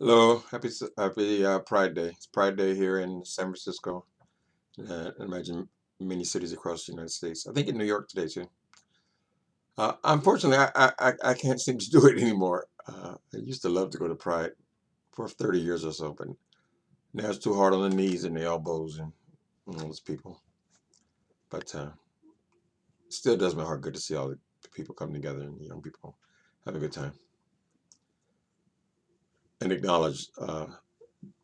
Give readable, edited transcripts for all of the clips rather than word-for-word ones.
Hello, happy Pride Day. It's Pride Day here in San Francisco. Imagine many cities across the United States. I think in New York today too. Unfortunately, I can't seem to do it anymore. I used to love to go to Pride for 30 years or so, but now it's too hard on the knees and the elbows and all those people. But it still does my heart good to see all the people come together and the young people have a good time and acknowledge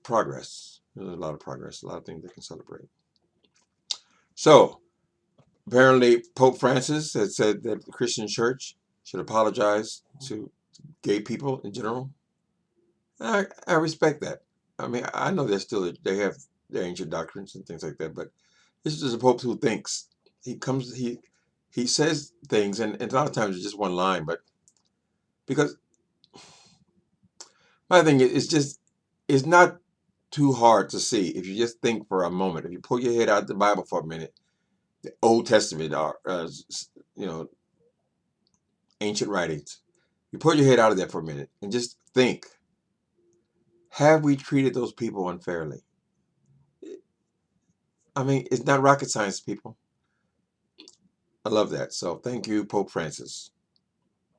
progress. There's a lot of progress, a lot of things they can celebrate. So, apparently, Pope Francis has said that the Christian church should apologize to gay people in general. I respect that. I mean, I know they have their ancient doctrines and things like that, but this is a pope who thinks. He says things, and a lot of times it's just one line, but because my thing is it's just it's not too hard to see if you just think for a moment. If you pull your head out of the Bible for a minute, the Old Testament, you know, ancient writings. You put your head out of there for a minute and just think, have we treated those people unfairly? I mean, it's not rocket science, people. I love that. So thank you, Pope Francis.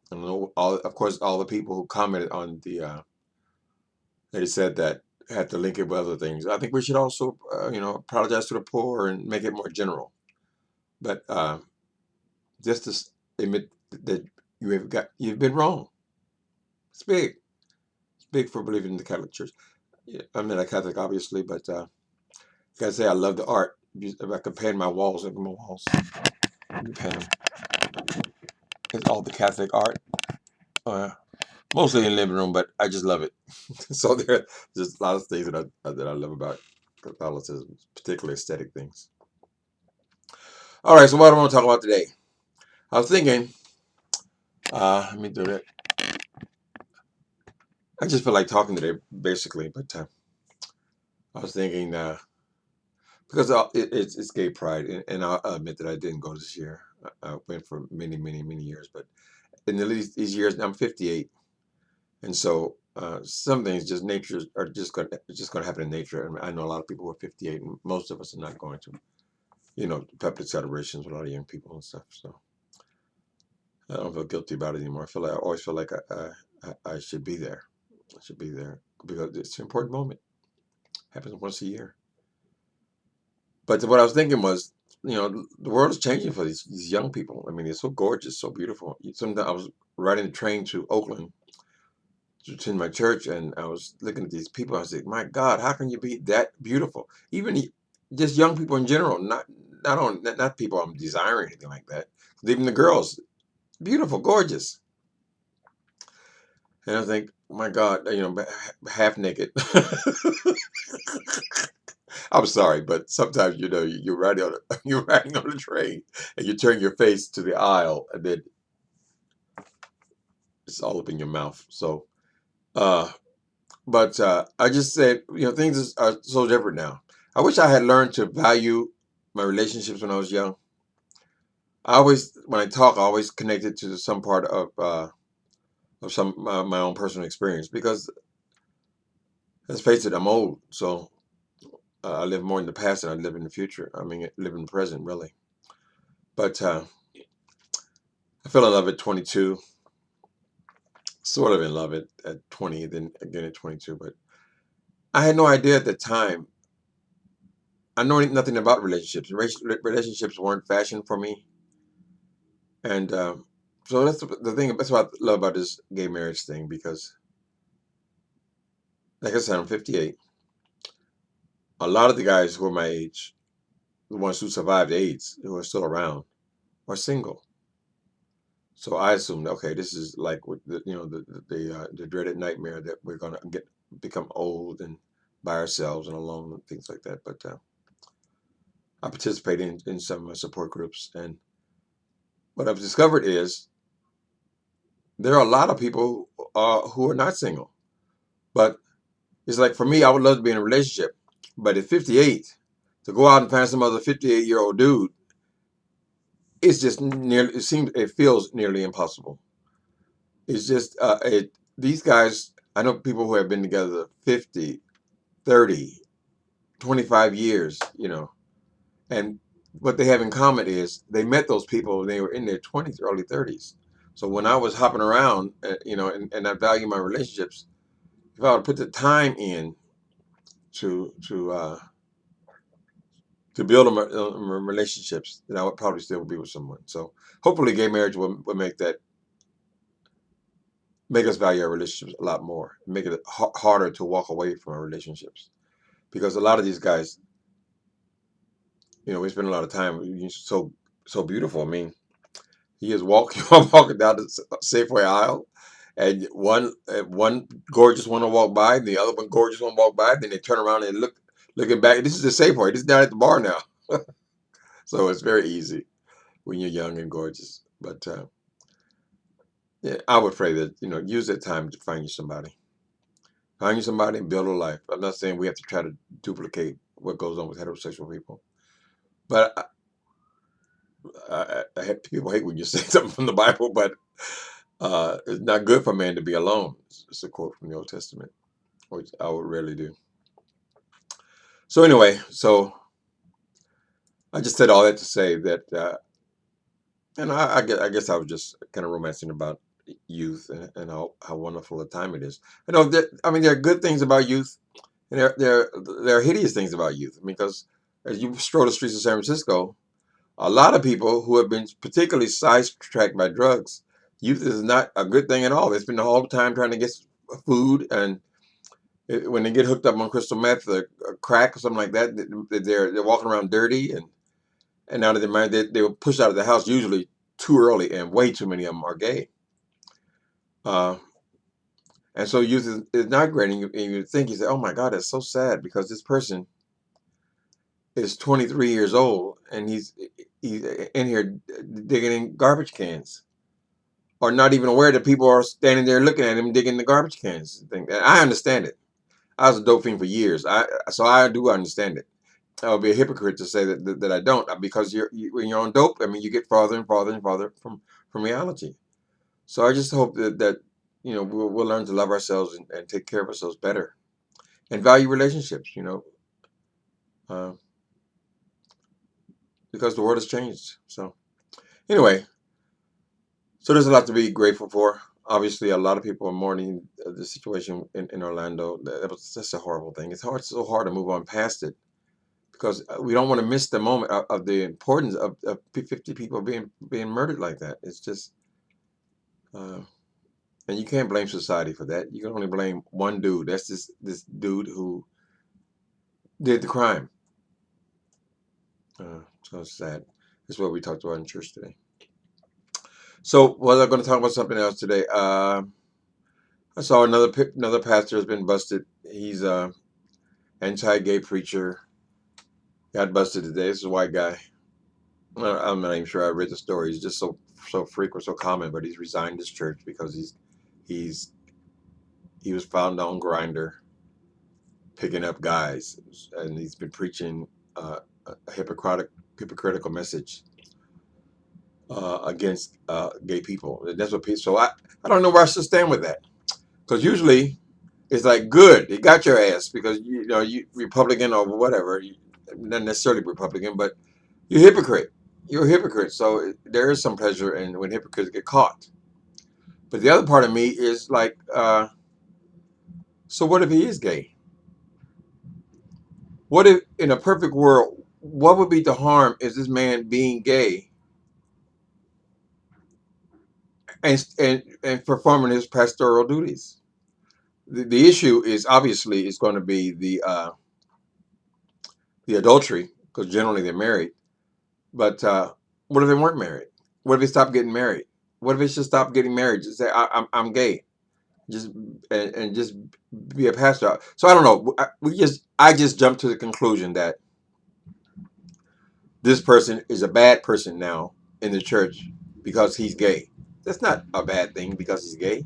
And of course, all the people who commented on that he said that had to link it with other things. I think we should also, apologize to the poor and make it more general. But just to admit that you've been wrong. It's big. It's big for believing in the Catholic Church. Yeah, I'm not a Catholic, obviously, but gotta say, I love the art. If I could paint my walls, look at my walls. Let me paint them. It's all the Catholic art. Uh, Mostly in the living room, but I just love it. So there's just a lot of things that I love about Catholicism, particularly aesthetic things. All right, so what do I want to talk about today? I was thinking, let me do that. I just feel like talking today, basically, but I was thinking because it's Gay Pride, and I'll admit that I didn't go this year. I went for many, many, many years, but in these years, I'm 58, and so some things just nature are just going to happen in nature. And I know a lot of people who are 58, and most of us are not going to, public celebrations with a lot of young people and stuff. So I don't feel guilty about it anymore. I always feel like I should be there. I should be there because it's an important moment. Happens once a year. But what I was thinking was, the world is changing for these young people. I mean, it's so gorgeous, so beautiful. Sometimes I was riding the train to Oakland to attend my church, and I was looking at these people. I was like, my God, how can you be that beautiful? Even just young people in general, not people I'm desiring or anything like that. Even the girls, beautiful, gorgeous. And I think, my God, half naked. I'm sorry, but sometimes you're riding on you're riding on a train and you turn your face to the aisle and then it's all up in your mouth. So, uh, but I just said, things are so different now. I wish I had learned to value my relationships when I was young. When I talk, I always connect it to some part of some my own personal experience because let's face it, I'm old, so I live more in the past than I live in the future. I mean, I live in the present, really. But I fell in love at 22, sort of in love at 20, then again at 22. But I had no idea at the time. I know nothing about relationships. Relationships weren't fashion for me, and so that's the thing. That's what I love about this gay marriage thing because, like I said, I'm 58. A lot of the guys who are my age, the ones who survived AIDS, who are still around, are single. So I assumed, okay, this is like with the dreaded nightmare that we're gonna become old and by ourselves and alone and things like that. But I participate in some support groups, and what I've discovered is there are a lot of people who are not single. But it's like for me, I would love to be in a relationship, but at 58, to go out and find some other 58-year-old dude, it's just it feels nearly impossible. It's just these guys. I know people who have been together 50, 30, 25 years, and what they have in common is they met those people when they were in their 20s, early 30s. So when I was hopping around, and I value my relationships, if I would put the time in to to uh, to build relationships, then I would probably still be with someone. So hopefully, gay marriage will make us value our relationships a lot more, make it harder to walk away from our relationships, because a lot of these guys, we spend a lot of time. So beautiful. I mean, he is walking walking down the Safeway aisle, and one gorgeous one will walk by, and the other one gorgeous one walk by. Then they turn around and looking back. This is the Safeway. This is down at the bar now. So it's very easy when you're young and gorgeous. But yeah, I would pray that use that time to find you somebody and build a life. I'm not saying we have to try to duplicate what goes on with heterosexual people, but people hate when you say something from the Bible, but it's not good for man to be alone. It's a quote from the Old Testament, which I would rarely do. So anyway, I just said all that to say that, and I guess I was just kind of romancing about youth and how wonderful a time it is. I mean, there are good things about youth, and there are hideous things about youth. I mean, because as you stroll the streets of San Francisco, a lot of people who have been particularly sidetracked by drugs, youth is not a good thing at all. They spend the whole time trying to get food, and when they get hooked up on crystal meth or crack or something like that, they're walking around dirty, and out of their mind, they were pushed out of the house usually too early, and way too many of them are gay. Uh, and so youth is not great, and you think, you say, oh my God, that's so sad, because this person is 23 years old, and he's in here digging in garbage cans, or not even aware that people are standing there looking at him digging the garbage cans. I understand it. I was a dope fiend for years. So I do understand it. I would be a hypocrite to say that I don't, because when you're on dope, I mean, you get farther and farther and farther from reality. So I just hope that we'll learn to love ourselves and take care of ourselves better, and value relationships. Uh, because the world has changed. So anyway, so there's a lot to be grateful for. Obviously, a lot of people are mourning the situation in Orlando. That was just a horrible thing. It's so hard to move on past it, because we don't want to miss the moment of the importance of 50 people being murdered like that. It's just, uh, and you can't blame society for that. You can only blame one dude. That's this dude who did the crime. So it's sad. That's what we talked about in church today. So, well, I'm going to talk about something else today. I saw another pastor has been busted. He's a anti-gay preacher. Got busted today. This is a white guy. I'm not even sure I read the story. He's just so frequent, so common. But he's resigned his church because he was found on Grinder picking up guys, and he's been preaching a hypocritical message against gay people. That's what people. So I don't know where I should stand with that, because usually it's like, good, they got your ass, because you Republican or whatever, not necessarily Republican, but you're a hypocrite. You're a hypocrite. So there is some pleasure in when hypocrites get caught. But the other part of me is like, so what if he is gay? What if, in a perfect world, what would be the harm is this man being gay and performing his pastoral duties? The issue is obviously is going to be the adultery, because generally they're married. But what if they weren't married? What if they stopped getting married? What if they just stopped getting married? Just say, I'm gay, just and just be a pastor. So I don't know. I just jumped to the conclusion that this person is a bad person now in the church because he's gay. That's not a bad thing because he's gay.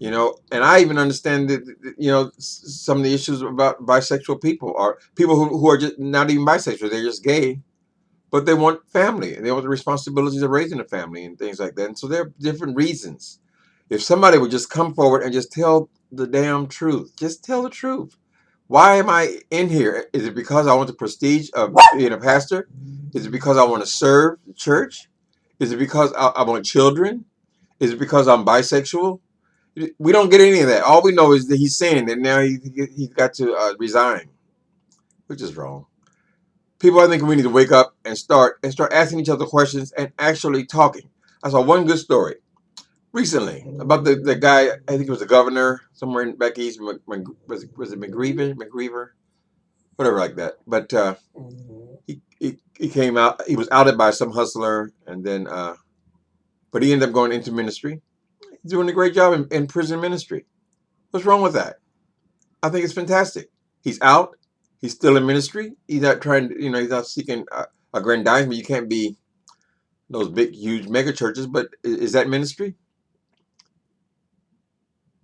And I even understand that, some of the issues about bisexual people, or people who are just not even bisexual, they're just gay, but they want family, and they want the responsibilities of raising a family and things like that. And so there are different reasons. If somebody would just come forward and just tell the damn truth, just tell the truth. Why am I in here? Is it because I want the prestige of being a pastor? Is it because I want to serve the church? Is it because I want children? Is it because I'm bisexual? We don't get any of that. All we know is that he's saying that now he's got to resign, which is wrong. People, I think we need to wake up and start asking each other questions and actually talking. I saw one good story recently about the guy. I think it was the governor somewhere in back east. Was it McGreever, whatever like that. But he came out. He was outed by some hustler, and then but he ended up going into ministry. He's doing a great job in prison ministry. What's wrong with that? I think it's fantastic. He's out. He's still in ministry. He's not trying to, he's not seeking aggrandizement. You can't be those big, huge mega churches, but is that ministry?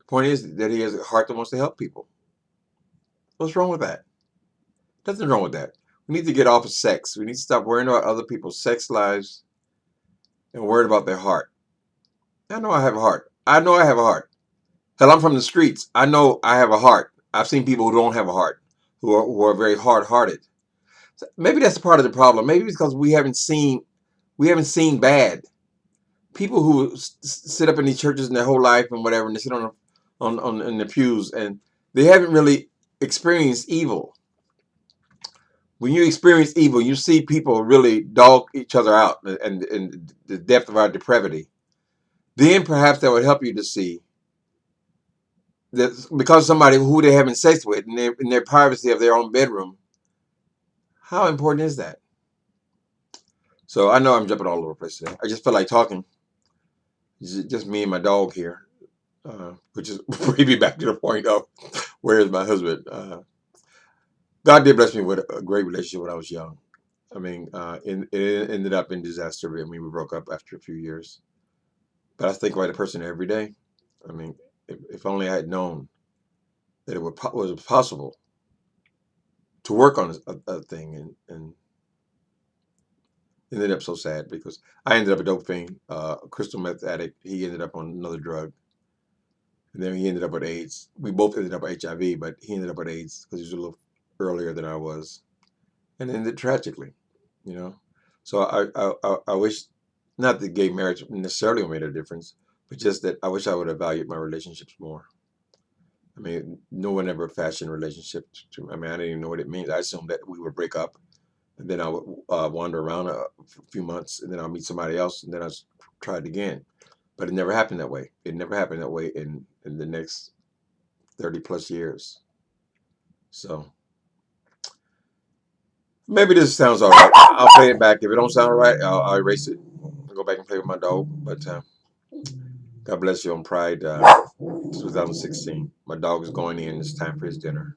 The point is that he has a heart that wants to help people. What's wrong with that? Nothing wrong with that. We need to get off of sex. We need to stop worrying about other people's sex lives and worried about their heart. I know I have a heart. I know I have a heart. Hell, I'm from the streets. I know I have a heart. I've seen people who don't have a heart, who are very hard-hearted. So maybe that's part of the problem. Maybe it's because we haven't seen bad. People who sit up in these churches in their whole life and whatever, and they sit on in the pews, and they haven't really experienced evil. When you experience evil, you see people really dog each other out, and the depth of our depravity. Then perhaps that would help you to see that because somebody who they're having sex with in their privacy of their own bedroom, how important is that? So I know I'm jumping all over the place today. I just feel like talking. It's just me and my dog here, which is bring me back to the point of where is my husband? God did bless me with a great relationship when I was young. I mean, it ended up in disaster. I mean, we broke up after a few years. But I think about the person every day. I mean, if only I had known that it was possible to work on a thing, and it ended up so sad because I ended up a dope fiend, a crystal meth addict. He ended up on another drug, and then he ended up with AIDS. We both ended up with HIV, but he ended up with AIDS because he was a little earlier than I was, and ended tragically. You know, so I wish not that gay marriage necessarily made a difference, but just that I wish I would have valued my relationships more. I mean, no one ever fashioned relationships to. I mean, I didn't even know what it means. I assumed that we would break up, and then I would wander around a few months, and then I'll meet somebody else, and then I tried again. But it never happened that way. It never happened that way in the next 30 plus years. So maybe this sounds all right. I'll play it back. If it don't sound right, I'll erase it. I'll go back and play with my dog. But God bless you on Pride 2016. My dog is going in. It's time for his dinner.